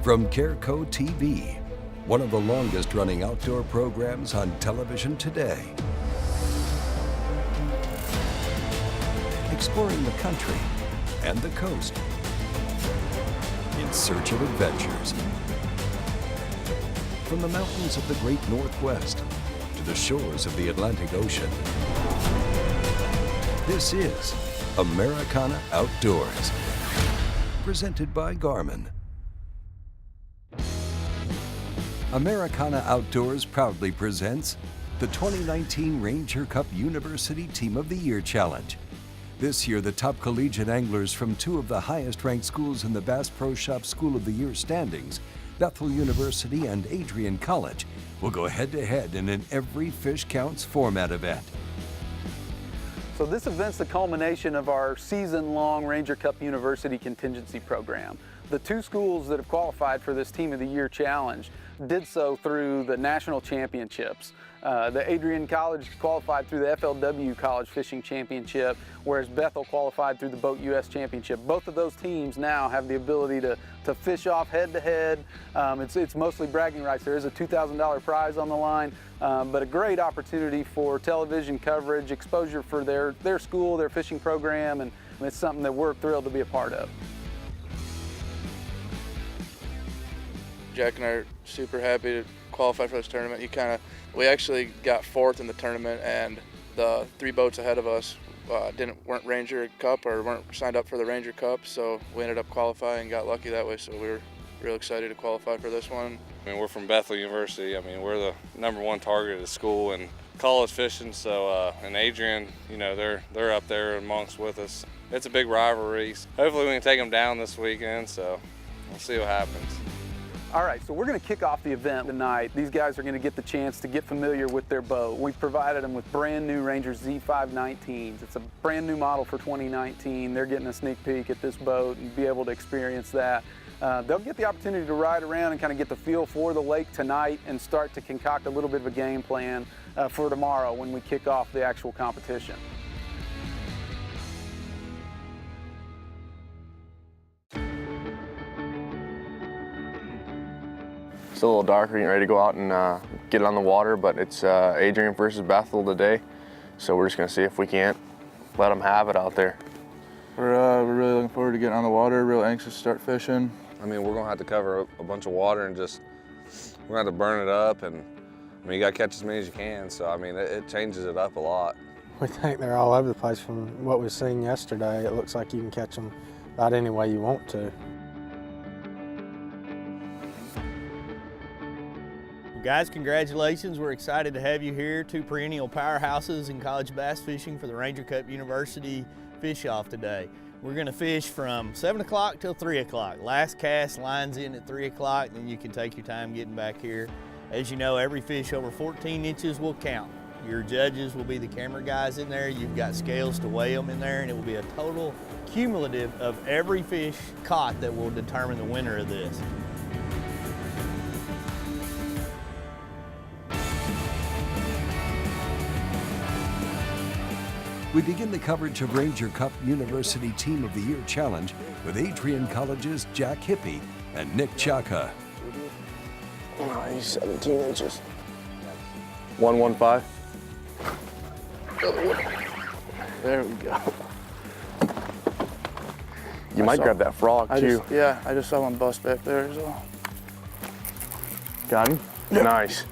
From Careco TV, one of the longest running outdoor programs on television today. Exploring the country and the coast in search of adventures. From the mountains of the great Northwest to the shores of the Atlantic Ocean. This is Americana Outdoors, presented by Garmin. Americana Outdoors proudly presents the 2019 Ranger Cup University Team of the Year Challenge. This year, the top collegiate anglers from two of the highest-ranked schools in the Bass Pro Shop School of the Year standings, Bethel University and Adrian College, will go head-to-head in an every fish counts format event. So this event's the culmination of our season-long Ranger Cup University contingency program. The two schools that have qualified for this Team of the Year Challenge did so through the national championships. The Adrian College qualified through the FLW College Fishing Championship, whereas Bethel qualified through the BoatUS Championship. Both of those teams now have the ability to fish off head-to-head. It's mostly bragging rights. There is a $2,000 prize on the line, but a great opportunity for television coverage, exposure for their school, their fishing program, and it's something that we're thrilled to be a part of. Jack and I are super happy to qualify for this tournament. We actually got fourth in the tournament, and the three boats ahead of us weren't Ranger Cup or weren't signed up for the Ranger Cup, so we ended up qualifying and got lucky that way. So we were real excited to qualify for this one. I mean, we're from Bethel University. I mean, we're the #1 target of the school in college fishing. So, and Adrian, you know, they're up there amongst with us. It's a big rivalry. Hopefully, we can take them down this weekend. So, we'll see what happens. All right, so we're going to kick off the event tonight. These guys are going to get the chance to get familiar with their boat. We've provided them with brand new Ranger Z519s. It's a brand new model for 2019. They're getting a sneak peek at this boat and be able to experience that. They'll get the opportunity to ride around and kind of get the feel for the lake tonight and start to concoct a little bit of a game plan for tomorrow when we kick off the actual competition. It's a little darker, getting ready to go out and get it on the water, but it's Adrian versus Bethel today, so we're just going to see if we can't let them have it out there. We're really looking forward to getting on the water, real anxious to start fishing. I mean, we're going to have to cover a bunch of water and we're going to have to burn it up, and I mean, you got to catch as many as you can, so I mean, it changes it up a lot. We think they're all over the place from what we've seen yesterday. It looks like you can catch them about any way you want to. Guys, congratulations. We're excited to have you here. Two perennial powerhouses in college bass fishing for the Ranger Cup University Fish-Off today. We're going to fish from 7 o'clock till 3 o'clock. Last cast lines in at 3 o'clock, then you can take your time getting back here. As you know, every fish over 14 inches will count. Your judges will be the camera guys in there. You've got scales to weigh them in there, and it will be a total cumulative of every fish caught that will determine the winner of this. We begin the coverage of Ranger Cup University Team of the Year Challenge with Adrian College's Jack Hippie and Nick Chaka. Oh, he's 17 inches. 115. There we go. You might grab that frog too. Yeah, I just saw one bust back there, so. Got him? Yep. Nice.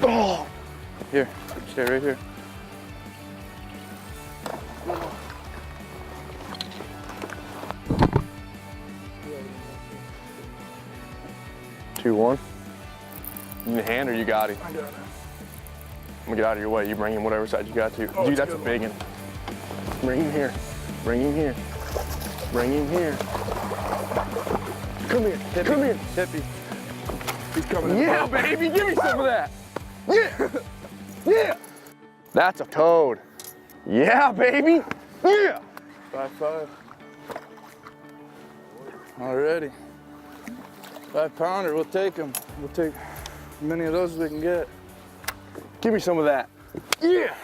Oh! Here, stay right here. Two, one. You need a hand or you got him? I got it. I'm gonna get out of your way. You bring him whatever side you got to. Oh, dude, that's a big one. Bring him here. Bring him here. Bring him here. Come here. Hippie. Come here. Hippie. He's coming in. Yeah, baby, give me some of that. Yeah. Yeah. That's a toad. Yeah, baby. Yeah. 5'5". Alrighty. 5-pounder, we'll take them. We'll take as many of those as we can get. Give me some of that. Yeah.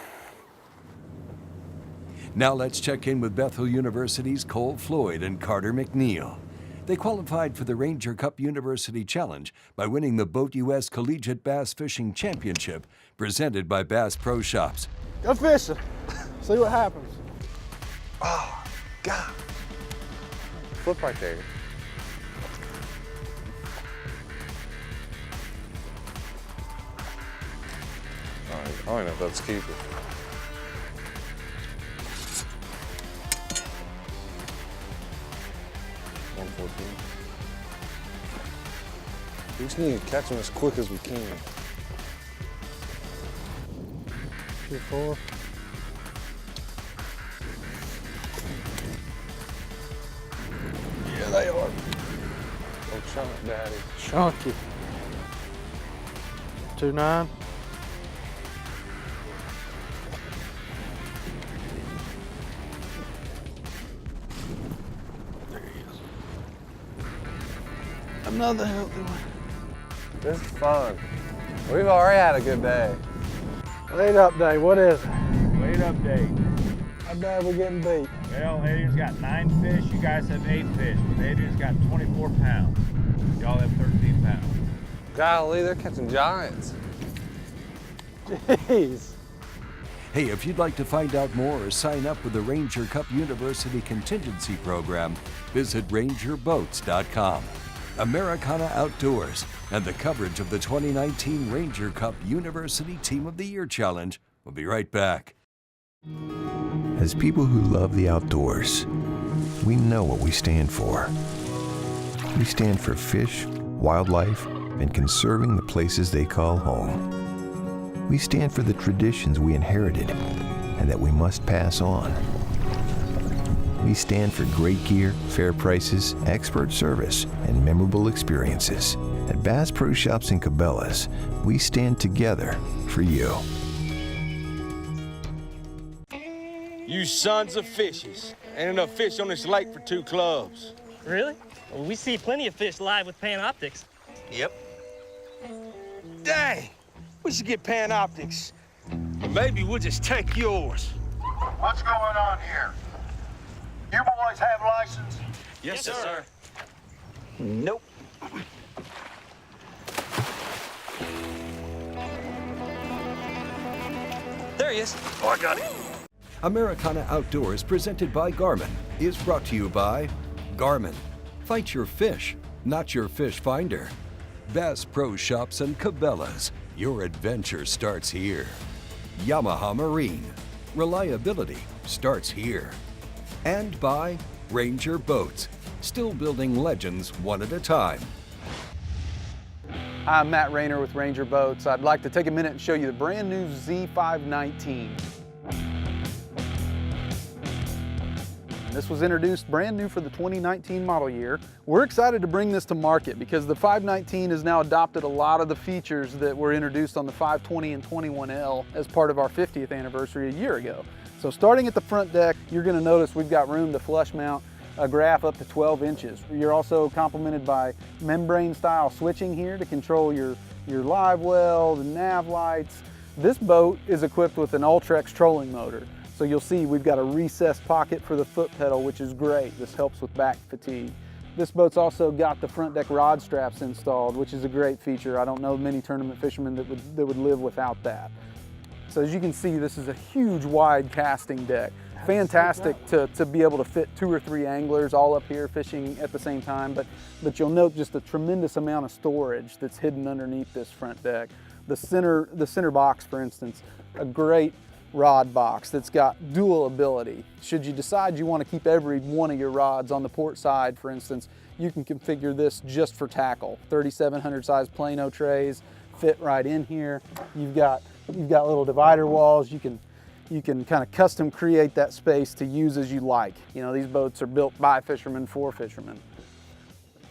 Now let's check in with Bethel University's Cole Floyd and Carter McNeil. They qualified for the Ranger Cup University Challenge by winning the BoatUS Collegiate Bass Fishing Championship presented by Bass Pro Shops. Go fishing. See what happens. Oh, God. Flip right there. I don't know if that's keeping. We just need to catch them as quick as we can. 2-4. Yeah, they are. Oh, chunk, Daddy. Chunky. 2-9. There he is. Another healthy one. This is fun. We've already had a good day. Weight update, what is it? Weight update. How bad we getting beat? Well, Adrian's got 9 fish. You guys have 8 fish. But Adrian's got 24 pounds. Y'all have 13 pounds. Golly, they're catching giants. Jeez. Hey, if you'd like to find out more or sign up with the Ranger Cup University Contingency Program, visit rangerboats.com. Americana Outdoors and the coverage of the 2019 Ranger Cup University Team of the Year Challenge. We'll be right back. As people who love the outdoors, we know what we stand for. We stand for fish, wildlife, and conserving the places they call home. We stand for the traditions we inherited and that we must pass on. We stand for great gear, fair prices, expert service, and memorable experiences. At Bass Pro Shops and Cabela's, we stand together for you. You sons of fishes. Ain't enough fish on this lake for 2 clubs. Really? Well, we see plenty of fish live with Panoptics. Yep. Dang, we should get Panoptics. Or maybe we'll just take yours. What's going on here? You boys have license? Yes, sir. Nope. There he is. Oh, I got him. Americana Outdoors, presented by Garmin, is brought to you by Garmin. Fight your fish, not your fish finder. Bass Pro Shops and Cabela's. Your adventure starts here. YAMAHA Marine. Reliability starts here. And by Ranger Boats. Still building legends one at a time. I'm Matt Rayner with Ranger Boats. I'd like to take a minute and show you the brand new Z519. This was introduced brand new for the 2019 model year. We're excited to bring this to market because the 519 has now adopted a lot of the features that were introduced on the 520 and 21L as part of our 50th anniversary a year ago. So starting at the front deck, you're going to notice we've got room to flush mount a graph up to 12 inches. You're also complemented by membrane style switching here to control your live well, the nav lights. This boat is equipped with an Ultrex trolling motor. So you'll see we've got a recessed pocket for the foot pedal, which is great. This helps with back fatigue. This boat's also got the front deck rod straps installed, which is a great feature. I don't know many tournament fishermen that would live without that. So as you can see, this is a huge wide casting deck. Fantastic to be able to fit 2 or 3 anglers all up here fishing at the same time, but you'll note just a tremendous amount of storage that's hidden underneath this front deck. The center box, for instance, a great rod box that's got dual ability. Should you decide you want to keep every one of your rods on the port side, for instance, you can configure this just for tackle. 3700 size Plano trays fit right in here. You've got little divider walls. You can kind of custom create that space to use as you like. You know, these boats are built by fishermen for fishermen.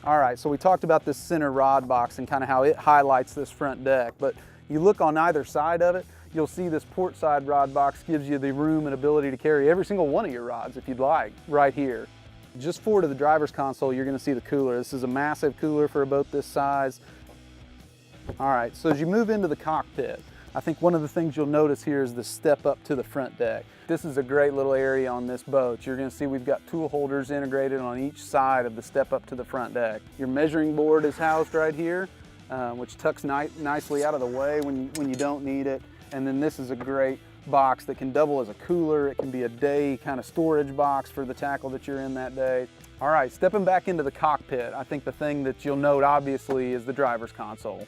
All right, so we talked about this center rod box and kind of how it highlights this front deck, but you look on either side of it, you'll see this port side rod box gives you the room and ability to carry every single one of your rods if you'd like, right here. Just forward of the driver's console, you're gonna see the cooler. This is a massive cooler for a boat this size. All right, so as you move into the cockpit, I think one of the things you'll notice here is the step up to the front deck. This is a great little area on this boat. You're going to see we've got tool holders integrated on each side of the step up to the front deck. Your measuring board is housed right here, which tucks nicely out of the way when you don't need it. And then this is a great box that can double as a cooler. It can be a day kind of storage box for the tackle that you're in that day. All right, stepping back into the cockpit, I think the thing that you'll note obviously is the driver's console.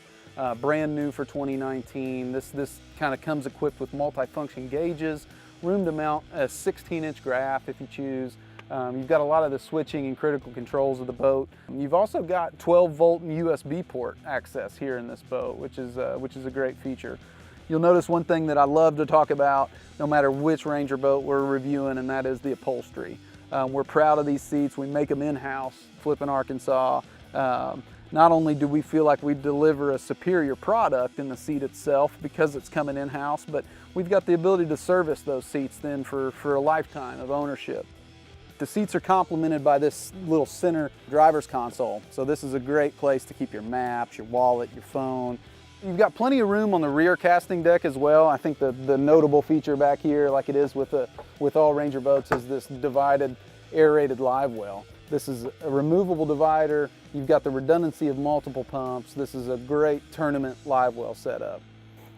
Brand new for 2019. This kind of comes equipped with multi-function gauges, room to mount a 16-inch graph if you choose. You've got a lot of the switching and critical controls of the boat. You've also got 12-volt USB port access here in this boat, which is a great feature. You'll notice one thing that I love to talk about no matter which Ranger boat we're reviewing, and that is the upholstery. We're proud of these seats. We make them in-house, Flippin', Arkansas. Not only do we feel like we deliver a superior product in the seat itself because it's coming in-house, but we've got the ability to service those seats then for a lifetime of ownership. The seats are complemented by this little center driver's console. So this is a great place to keep your maps, your wallet, your phone. You've got plenty of room on the rear casting deck as well. I think the notable feature back here, like it is with all Ranger boats, is this divided aerated live well. This is a removable divider. You've got the redundancy of multiple pumps. This is a great tournament live well setup.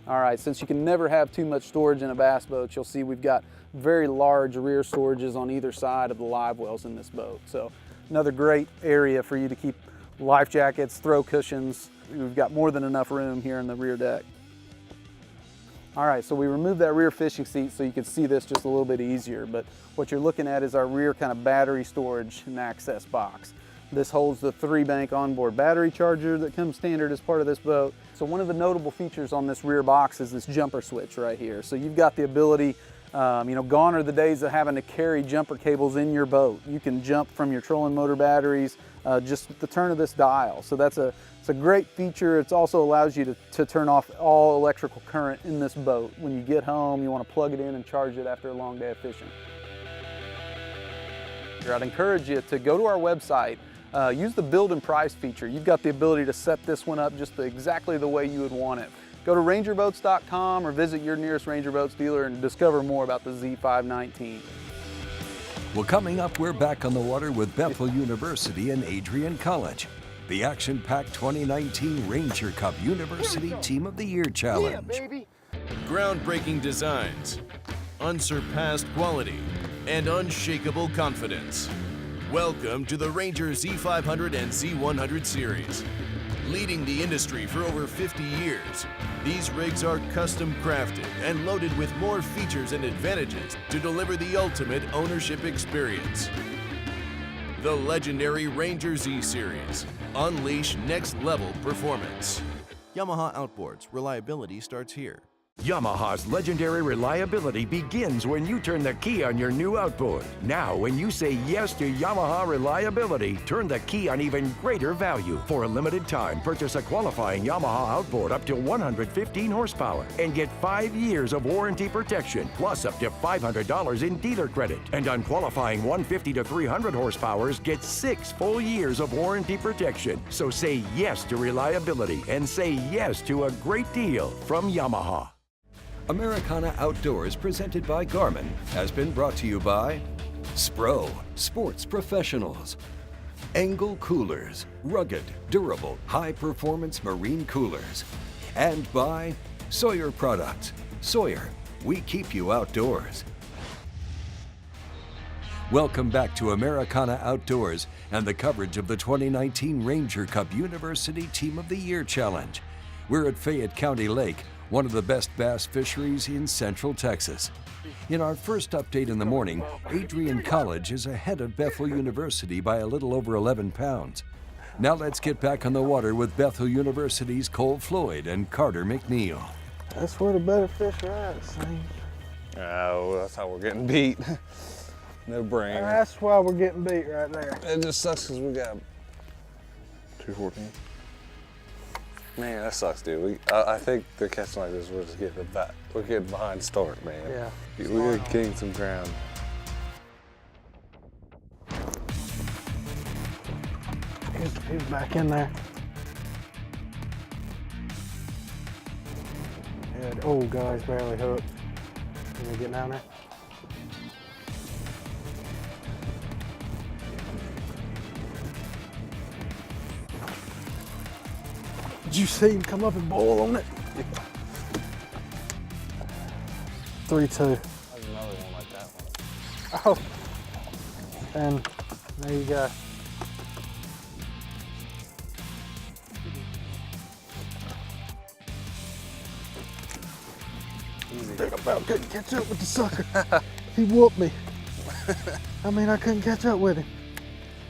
All right, since you can never have too much storage in a bass boat, you'll see we've got very large rear storages on either side of the live wells in this boat. So another great area for you to keep life jackets, throw cushions. We've got more than enough room here in the rear deck. All right, so we removed that rear fishing seat so you can see this just a little bit easier, but what you're looking at is our rear kind of battery storage and access box. This holds the 3-bank onboard battery charger that comes standard as part of this boat. So one of the notable features on this rear box is this jumper switch right here. So you've got the ability, gone are the days of having to carry jumper cables in your boat. You can jump from your trolling motor batteries just with the turn of this dial. So it's a great feature. It also allows you to turn off all electrical current in this boat. When you get home, you want to plug it in and charge it after a long day of fishing. I'd encourage you to go to our website, use the build and price feature. You've got the ability to set this one up just exactly the way you would want it. Go to rangerboats.com or visit your nearest Ranger Boats dealer and discover more about the Z519. Well, coming up, we're back on the water with Bethel University and Adrian College. The action-packed 2019 Ranger Cup University Team of the Year Challenge. Yeah, baby. Groundbreaking designs, unsurpassed quality, and unshakable confidence. Welcome to the Ranger Z500 and Z100 series. Leading the industry for over 50 years, these rigs are custom crafted and loaded with more features and advantages to deliver the ultimate ownership experience. The legendary Ranger Z series. Unleash next level performance. YAMAHA Outboards. Reliability starts here. YAMAHA's legendary reliability begins when you turn the key on your new outboard. Now, when you say yes to YAMAHA reliability, turn the key on even greater value. For a limited time, purchase a qualifying YAMAHA outboard up to 115 horsepower and get 5 years of warranty protection, plus up to $500 in dealer credit. And on qualifying 150 to 300 horsepowers, get 6 full years of warranty protection. So say yes to reliability and say yes to a great deal from YAMAHA. Americana Outdoors, presented by Garmin, has been brought to you by Spro, Sports Professionals, ENGEL Coolers, rugged, durable, high-performance marine coolers, and by SAWYER Products. SAWYER, we keep you outdoors. Welcome back to Americana Outdoors and the coverage of the 2019 Ranger Cup University Team of the Year Challenge. We're at Fayette County Lake, one of the best bass fisheries in Central Texas. In our first update in the morning, Adrian College is ahead of Bethel University by a little over 11 pounds. Now let's get back on the water with Bethel University's Cole Floyd and Carter McNeil. That's where the better fish are at, see? Oh, that's how we're getting beat. No brainer. That's why we're getting beat right there. It just sucks because we got 214. Man, that sucks, dude. I think they're catching like this. We're just getting we're getting behind start, man. Yeah. We're gonna gain some ground. He's back in there. Good. Oh God, it's barely hooked. Can we get down there? Did you see him come up and boil on it? 3-2. There's another one like that one. Oh, and there you go. I about couldn't catch up with the sucker. He whooped me. I mean, I couldn't catch up with him.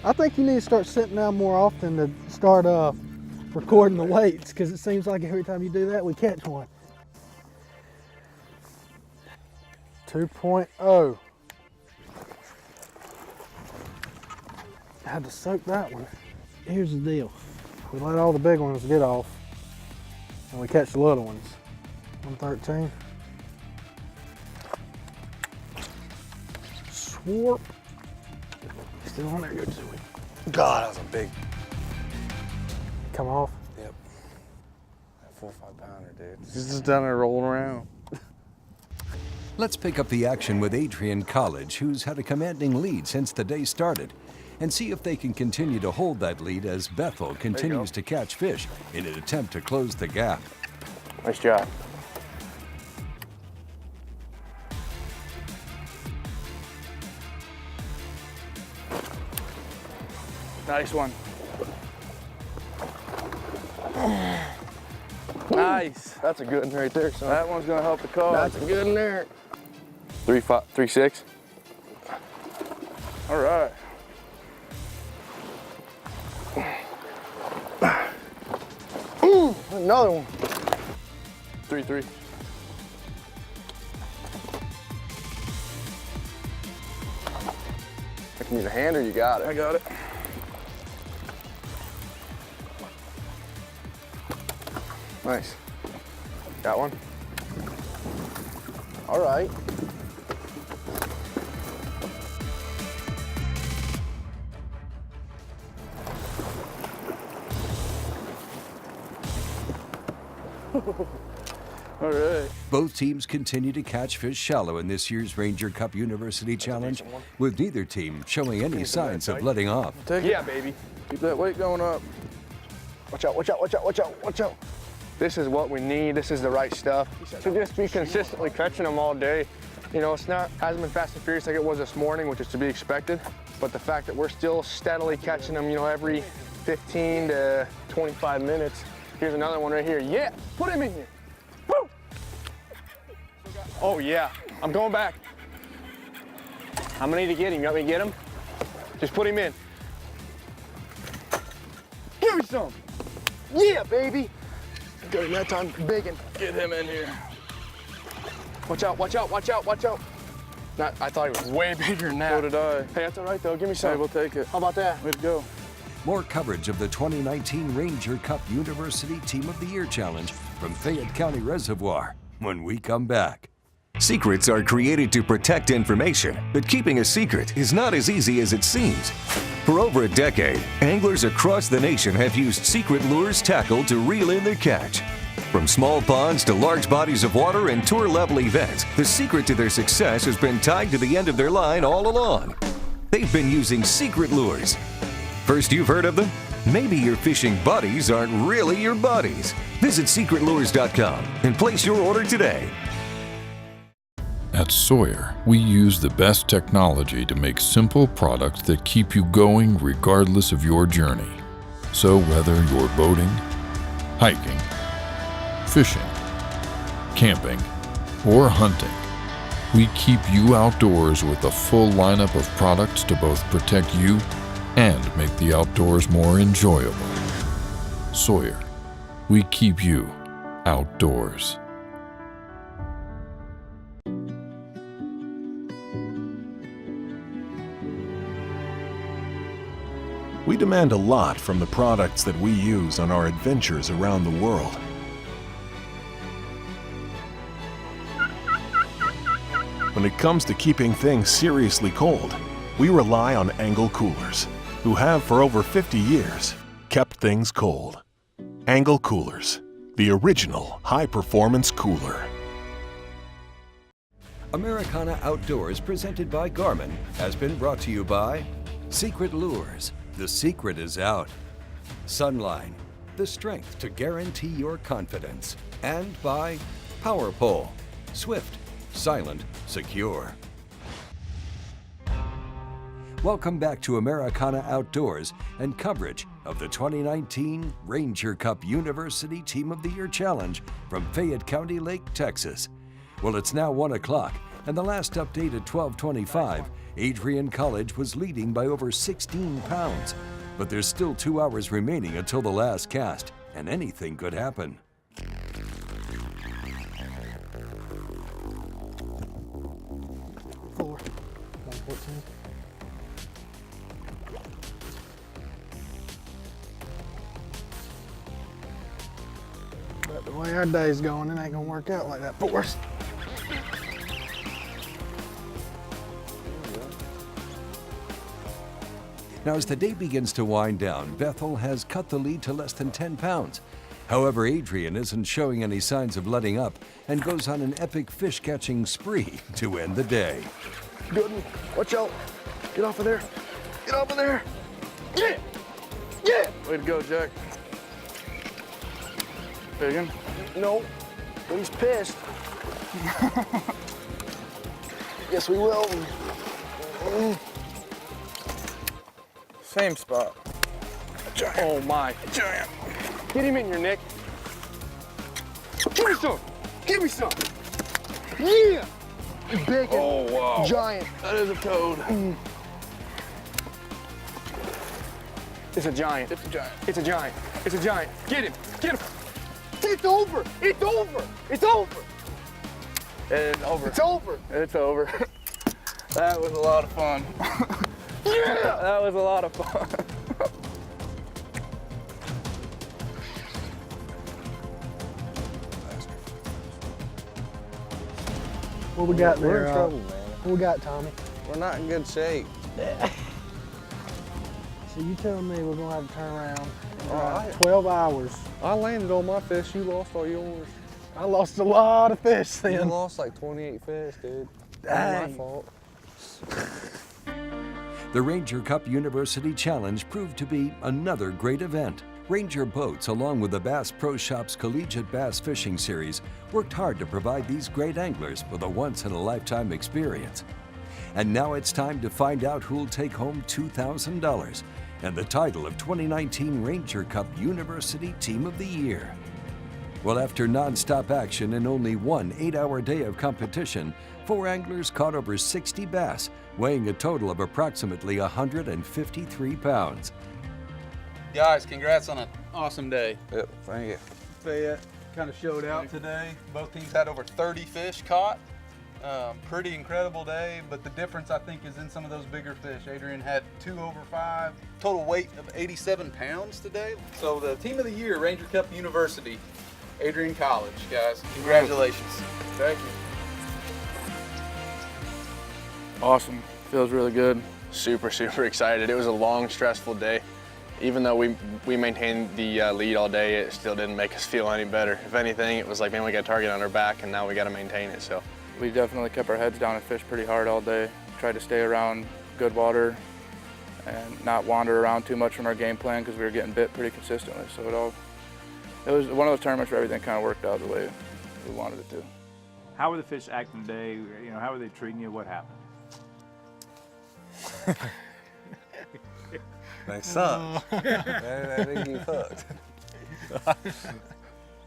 I think you need to start sitting down more often to start recording the weights, because it seems like every time you do that, we catch one. 2.0. I had to soak that one. Here's the deal. We let all the big ones get off, and we catch the little ones. 113. Swarp. Still on there, good to it. God, that was a big. Come off? Yep. That 4 or 5 pounder, dude. He's just down there rolling around. Let's pick up the action with Adrian College, who's had a commanding lead since the day started, and see if they can continue to hold that lead as Bethel continues to catch fish in an attempt to close the gap. Nice job. Nice one. Nice. That's a good one right there, son. That one's gonna help the cause. That's a good one there. 3.6. All right. Ooh, another one. 3.3. I can use a hand or you got it? I got it. Nice. Got one? All right. All right. Both teams continue to catch fish shallow in this year's Ranger Cup University Challenge, with neither team showing any signs of letting off. Take it. Baby. Keep that weight going up. Watch out, watch out, watch out, watch out, watch out. This is what we need. This is the right stuff. To just be consistently catching them all day. You know, hasn't been fast and furious like it was this morning, which is to be expected. But the fact that we're still steadily catching them, you know, every 15 to 25 minutes. Here's another one right here. Yeah, put him in here. Woo! Oh yeah, I'm going back. I'm gonna need to get him. You want me to get him? Just put him in. Give me some. Yeah, baby. Got him that time, biggin'. Get him in here. Watch out, watch out, watch out, watch out. I thought he was way bigger than that. So did I. Hey, that's all right though, give me some. Hey, we'll take it. How about that? Way to go. More coverage of the 2019 Ranger Cup University Team of the Year Challenge from Fayette County Reservoir when we come back. Secrets are created to protect information, but keeping a secret is not as easy as it seems. For over a decade, anglers across the nation have used Secret Lures tackle to reel in their catch. From small ponds to large bodies of water and tour-level events, the secret to their success has been tied to the end of their line all along. They've been using Secret Lures. First you've heard of them? Maybe your fishing buddies aren't really your buddies. Visit secretlures.com and place your order today. At SAWYER, we use the best technology to make simple products that keep you going regardless of your journey. So whether you're boating, hiking, fishing, camping, or hunting, we keep you outdoors with a full lineup of products to both protect you and make the outdoors more enjoyable. SAWYER, we keep you outdoors. We demand a lot from the products that we use on our adventures around the world. When it comes to keeping things seriously cold, we rely on ENGEL Coolers, who have for over 50 years kept things cold. ENGEL Coolers, the original high-performance cooler. Americana Outdoors, presented by Garmin, has been brought to you by Secret Lures, the secret is out. SUNLINE, the strength to guarantee your confidence. And by Power Pole, swift, silent, secure. Welcome back to Americana Outdoors and coverage of the 2019 Ranger Cup University Team of the Year Challenge from Fayette County Lake, Texas. Well, it's now 1 o'clock, and the last update at 12:25, Adrian College was leading by over 16 pounds. But there's still 2 hours remaining until the last cast, and anything could happen. Four. 114. But the way our day's going, it ain't gonna work out like that for us. Now, as the day begins to wind down, Bethel has cut the lead to less than 10 pounds. However, Adrian isn't showing any signs of letting up and goes on an epic fish-catching spree to end the day. Good one. Watch out. Get off of there. Get off of there. Yeah. Yeah. Way to go, Jack. Biggin? No. But he's pissed. Yes, we will. Same spot. Giant. Oh my. Giant. Get him in here, Nick. Give me some. Give me some. Yeah. Big. Oh, wow. Giant. That is a toad. It's a giant. It's a giant. It's a giant. It's a giant. Get him. Get him. It's over. It's over. It's over. It's over. It's over. It's over. That was a lot of fun. Yeah. That was a lot of fun. What we got there? We're in trouble, man. What we got, Tommy? We're not in good shape. So you telling me we're gonna have to turn around and drive right. 12 hours? I landed all my fish. You lost all yours. I lost a lot of fish You then. lost like 28 fish, dude. Dang. Not my fault. The Ranger Cup University Challenge proved to be another great event. Ranger Boats, along with the Bass Pro Shop's Collegiate Bass Fishing Series, worked hard to provide these great anglers with a once-in-a-lifetime experience. And now it's time to find out who'll take home $2,000 and the title of 2019 Ranger Cup University Team of the Year. Well, after non-stop action and only one 8-hour day of competition, 4 anglers caught over 60 bass, weighing a total of approximately 153 pounds. Guys, congrats on an awesome day. Yep, thank you. Fayette kind of showed out today. Both teams had over 30 fish caught. Pretty incredible day, but the difference I think is in some of those bigger fish. Adrian had 2 over 5, total weight of 87 pounds today. So the Team of the Year, Ranger Cup University, Adrian College, guys. Congratulations. Thank you. Awesome. Feels really good. Super excited. It was a long, stressful day. Even though we maintained the lead all day, it still didn't make us feel any better. If anything, it was like, man, we got a target on our back and now we got to maintain it. So We definitely kept our heads down and fished pretty hard all day. Tried to stay around good water and not wander around too much from our game plan because we were getting bit pretty consistently. So it was one of those tournaments where everything kind of worked out the way we wanted it to. How were the fish acting today? You know, how were they treating you? What happened? they suck. They think you hooked.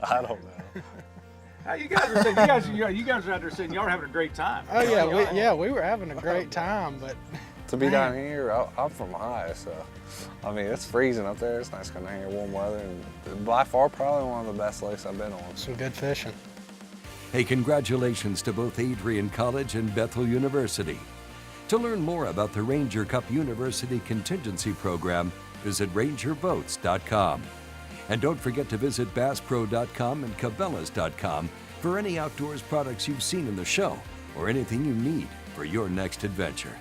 I don't know. You guys are understanding. Y'all are having a great time. Oh yeah, we were having a great time, but To be down here, I'm from Ohio, so I mean it's freezing up there. It's nice coming down here, warm weather, and by far probably one of the best lakes I've been on. some good fishing. Hey, congratulations to both Adrian College and Bethel University. To learn more about the Ranger Cup University Contingency Program, visit rangerboats.com. And don't forget to visit basspro.com and cabela's.com for any outdoors products you've seen in the show or anything you need for your next adventure.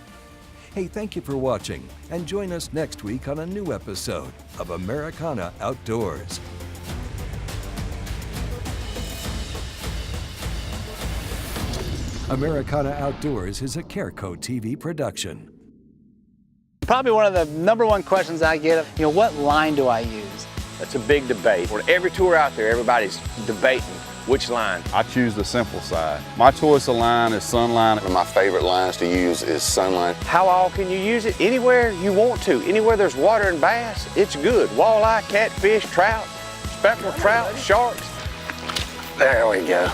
Hey, thank you for watching, and join us next week on a new episode of Americana Outdoors. Americana Outdoors is a Careco TV production. Probably one of the #1 questions I get, what line do I use? That's a big debate. On every tour out there, everybody's debating which line. I choose the simple side. My choice of line is SUNLINE. One of my favorite lines to use is SUNLINE. How all can you use it? Anywhere you want to. Anywhere there's water and bass, it's good. Walleye, catfish, trout, speckled trout, sharks. There we go.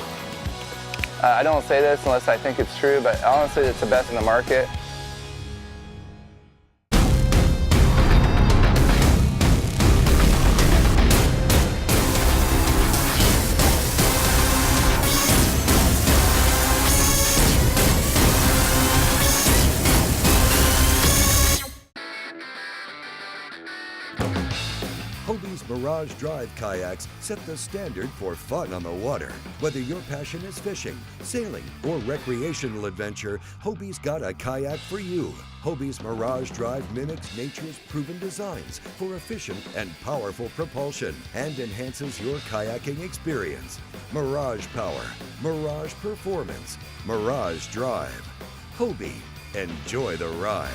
I don't say this unless I think it's true, but honestly, it's the best in the market. Hobie's Mirage Drive kayaks set the standard for fun on the water. Whether your passion is fishing, sailing, or recreational adventure, Hobie's got a kayak for you. Hobie's Mirage Drive mimics nature's proven designs for efficient and powerful propulsion and enhances your kayaking experience. Mirage Power, Mirage Performance, Mirage Drive. Hobie, enjoy the ride.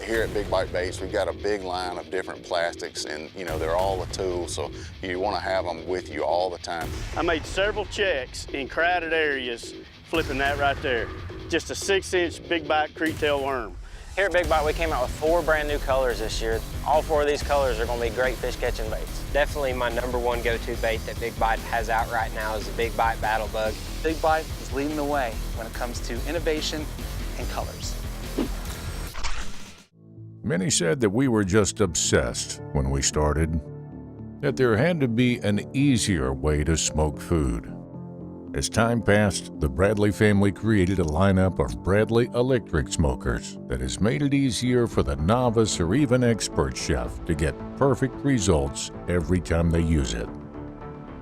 Here at Big Bite Baits, we've got a big line of different plastics, and they're all a tool, so you want to have them with you all the time. I made several checks in crowded areas flipping that right there. Just a 6-inch Big Bite creektail worm. Here at Big Bite, we came out with 4 brand new colors this year. All 4 of these colors are going to be great fish catching baits. Definitely my #1 go-to bait that Big Bite has out right now is the Big Bite Battle Bug. Big Bite is leading the way when it comes to innovation and colors. Many said that we were just obsessed when we started, that there had to be an easier way to smoke food. As time passed, the Bradley family created a lineup of Bradley electric smokers that has made it easier for the novice or even expert chef to get perfect results every time they use it.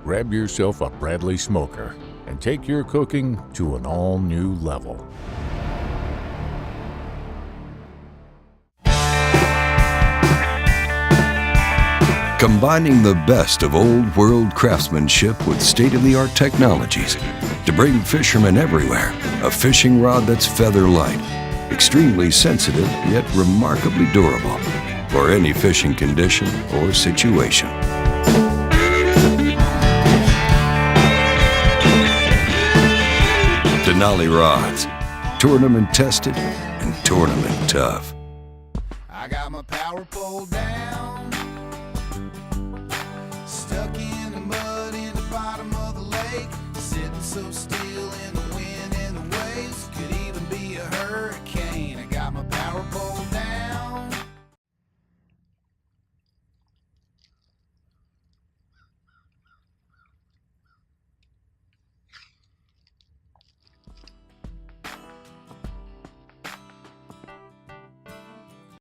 Grab yourself a Bradley smoker and take your cooking to an all-new level. Combining the best of old world craftsmanship with state-of-the-art technologies to bring fishermen everywhere a fishing rod that's feather light, extremely sensitive yet remarkably durable for any fishing condition or situation. Denali rods, tournament tested and tournament tough. I got my power pole down, stuck in the mud in the bottom of the lake, sitting so still